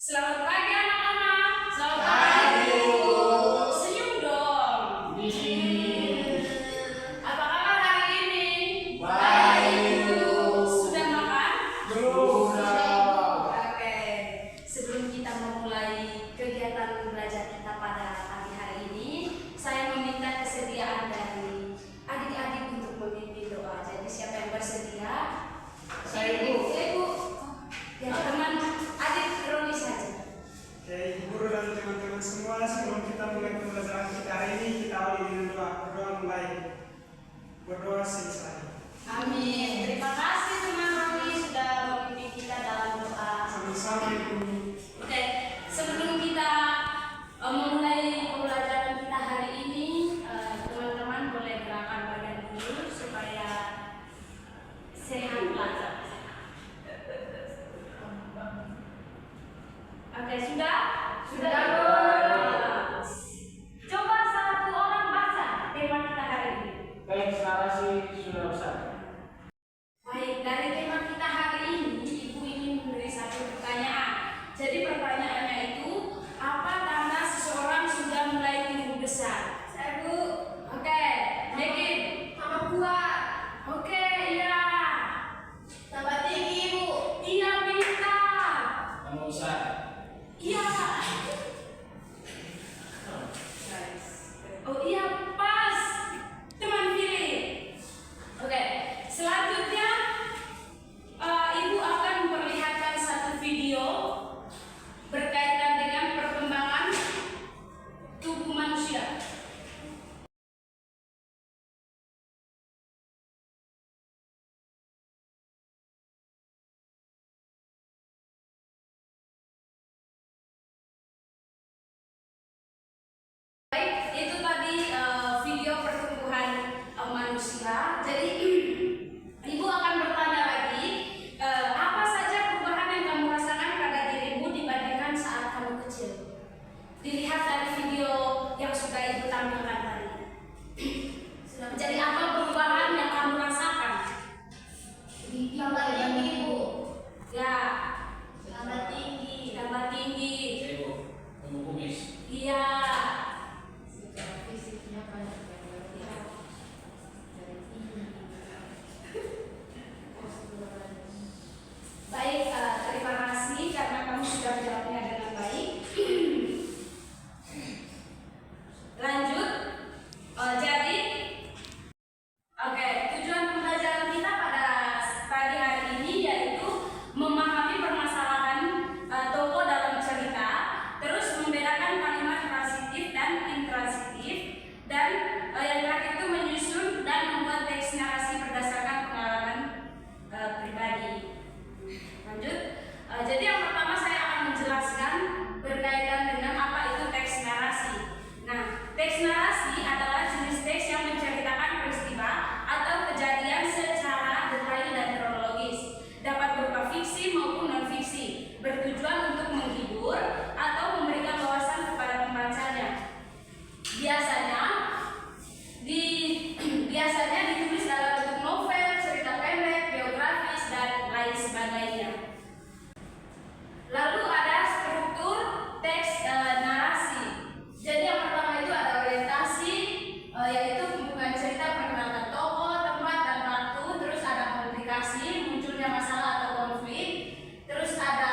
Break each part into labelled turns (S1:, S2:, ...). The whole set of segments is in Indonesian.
S1: Selamat pagi anak-anak.
S2: Selamat pagi, Bu.
S1: Senyum dong. Apa kabar hari ini?
S2: Baik, Bu.
S1: Sudah makan?
S2: Sudah.
S1: Oke. Sebelum kita memulai kegiatan belajar kita pada pagi hari ini, saya meminta kesediaan dari adik-adik untuk memimpin doa. Jadi siapa yang bersedia?
S2: Saya, Bu.
S1: Ibu. Ya, teman adik Roni saja.
S3: Oke, guru dan teman-teman semua, sebelum kita mulai pembelajaran kita hari ini, kita awali dengan doa. Berdoa mulai. Berdoa selesai.
S1: Amin. Terima kasih teman Roni sudah memimpin kita dalam doa.
S3: Sama-sama, Ibu.
S1: Oke, sebelum kita memulai pembelajaran kita hari ini, teman-teman boleh gerakan badan dulu supaya sehat belajar. Oke, sudah?
S2: Sudah, Bu.
S1: Coba satu orang baca tema kita hari ini.
S2: Teks narasi sudah besar.
S1: Baik, dari tema kita hari ini, Ibu ingin memberi satu pertanyaan. Jadi pertanyaannya itu, apa tanda seseorang sudah mulai tumbuh besar? Saya, Bu. Oke, Mekin. Tambah kuat. Oke, iya. Tambah tinggi, Bu. Iya, pintar.
S2: Kamu besar.
S1: Iya. Oh iya, pas. Teman pilih. Oke, selanjutnya Ibu akan memperlihatkan satu video berkaitan dengan perkembangan tubuh manusia. Baik, itu tadi video pertumbuhan manusia. Jadi Ibu akan bertanya lagi, apa saja perubahan yang kamu rasakan pada dirimu dibandingkan saat kamu kecil? Dilihat dari video yang sudah Ibu tampilkan tadi. Jadi apa perubahan yang kamu rasakan? Tambah tinggi, Bu. Ya. Tambah tinggi. Tambah tinggi.
S2: Saya, Bu. Kamu kumis.
S1: Iya.
S4: Fisiknya banyak yang bergerak dari tinggi posturan.
S1: Baik, terima kasih karena kamu sudah menjawabnya dengan baik. Lanjut. Jadi, oke, tujuan pembelajaran kita pada pagi hari ini yaitu memahami permasalahan tokoh dalam cerita, terus membedakan kalimat transitif dan intransitif, dan yang terakhir itu menyusun dan membuat teks narasi berdasarkan pengalaman pribadi. Lanjut. Jadi yang pertama saya akan menjelaskan berkaitan dengan apa itu teks narasi. Nah, teks narasi adalah jenis teks yang menceritakan peristiwa atau kejadian secara detail dan kronologis. Dapat berupa fiksi maupun non-fiksi, bertujuan untuk menghibur atau memberikan wawasan kepada pembacanya. Biasanya ditulis dalam bentuk novel, cerita pendek, biografis, dan lain sebagainya. Lalu ada struktur teks narasi. Jadi yang pertama itu ada orientasi, yaitu pembukaan cerita, perkenalkan tokoh, tempat, dan waktu. Terus ada komplikasi, munculnya masalah atau konflik. Terus ada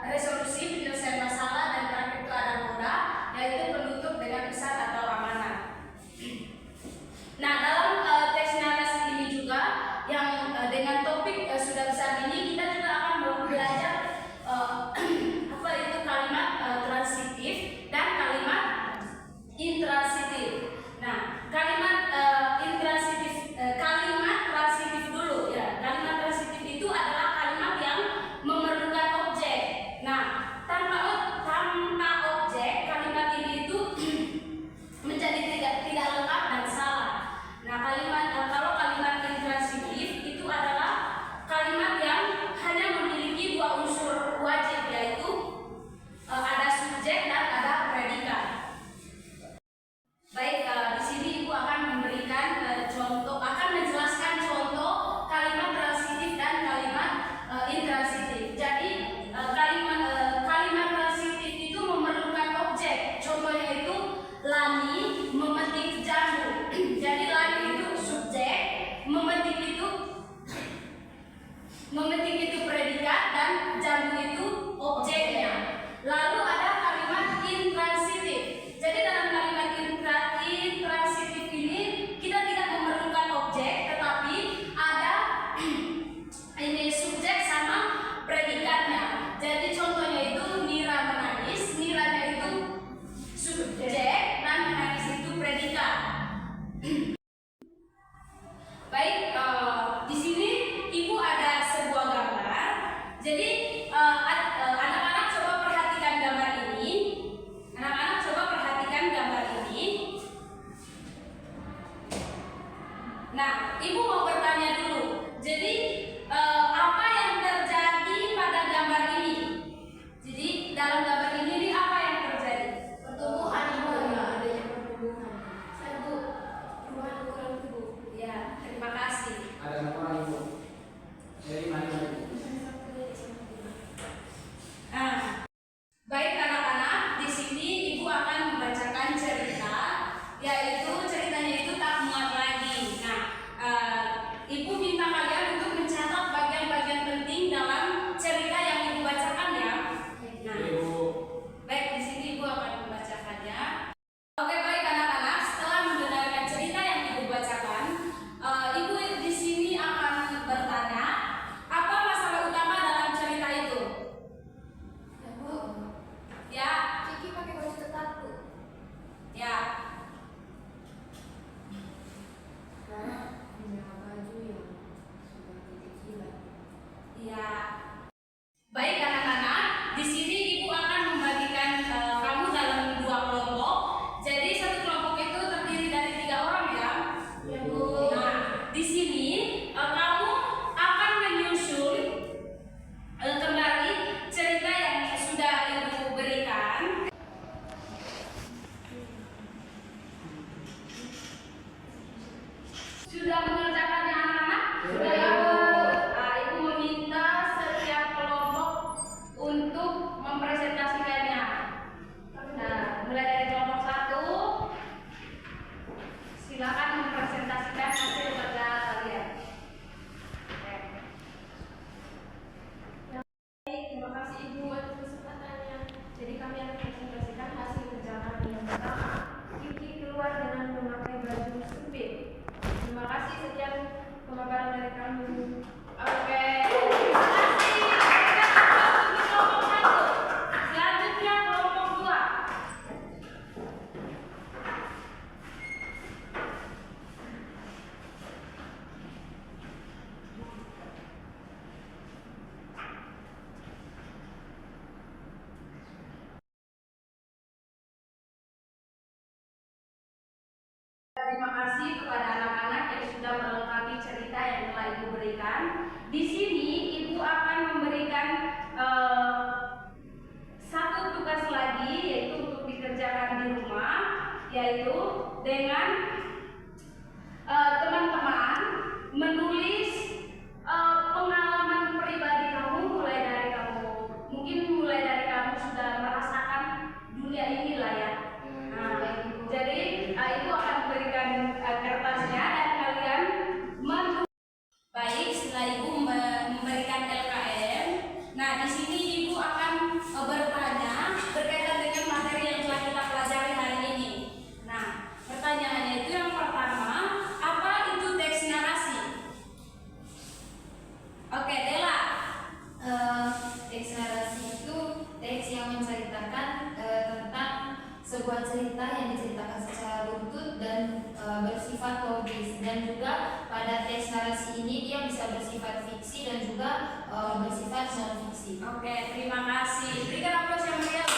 S1: resolusi, penyelesaian masalah, dan terakhir itu ada koda, yaitu penutup dengan pesan atau amanat. Nah, dalam teks narasi ini juga yang dengan topik sudah besar ini, kita juga akan belajar apa itu kalimat transitif dan kalimat intransitif. Nah, kalimat transitif dulu ya. Kalimat transitif itu adalah kalimat yang memerlukan objek. Nah, tanpa objek, kalimat ini itu menjadi tidak lengkap dan salah. Nah, Nah, Ibu mau bertanya dulu. Jadi apa yang terjadi pada gambar ini? Jadi dalam gambar ini nih, apa yang terjadi?
S4: Pertumbuhan ibu ya, adanya pertumbuhan. Saya bu, perubahan ukuran tubuh.
S1: Ya, terima kasih.
S2: Ada laporan ibu. Dari mana ibu?
S1: Nah, baik anak-anak, di sini Ibu akan membacakan cerita, yaitu ceritanya itu tak muat lagi. Nah, Ibu minta kalian untuk mencatat bagian-bagian penting dalam cerita yang Ibu bacakan ya. Nah,
S2: Ibu.
S1: baik di sini Ibu akan membacakannya. Oke, baik anak-anak, setelah mendengarkan cerita yang Ibu bacakan, Ibu di sini akan bertanya, apa masalah utama dalam cerita itu?
S4: Ya bu,
S1: Ya,
S4: Kiki pakai baju ketat bu.
S1: ya.
S4: Karena punya baju yang sudah kekecilan.
S1: Iya. Baik anak-anak, di sini Ibu akan membagikan kamu dalam 2 kelompok. Jadi satu kelompok itu terdiri dari 3 orang ya.
S4: Ya bu.
S1: Nah, di sini kamu akan menyusun kembali cerita yang sudah Ibu berikan. Sudah mengerjakannya anak-anak?
S2: Sudah,
S1: ya
S2: Bu.
S1: Nah, Ibu meminta setiap kelompok untuk mempresentasikannya. Nah, mulai dari kelompok 1, silakan mempresentasikan hasil kerja kalian. Oke.
S4: Baik, terima kasih ibu atas kesempatannya. Jadi kami akan presentasikan hasil kerja kami. Yang pertama, Kiki keluar dengan memakai baju sempit. Terima kasih sekian pemaparan dari kami.
S1: Oke. Terima kasih. Kita kelompok 1. Selanjutnya kelompok 2. Terima kasih kepada anak-anak yang sudah melengkapi cerita yang telah Ibu berikan. Di sini Ibu akan memberikan satu tugas lagi, yaitu untuk dikerjakan di rumah, yaitu dengan teman-teman menulis pengalaman pribadi kamu, mungkin mulai dari kamu sudah merasakan dunia inilah ya. Nah, jadi Ibu akan berikan kertasnya dan kalian menulis. Baik, setelah Ibu memberikan LKM, nah di sini Ibu akan bertanya berkaitan dengan materi yang telah kita pelajari hari ini. Nah, pertanyaannya itu yang pertama, apa itu teks narasi? Oke, Dela.
S4: Teks narasi itu teks yang menceritakan tentang sebuah cerita yang diceritakan secara runtut dan bersifat logis, dan juga pada teks narasi ini dia bisa bersifat fiksi dan juga bersifat non fiksi.
S1: Oke, terima kasih. Berikan aplaus yang meriah.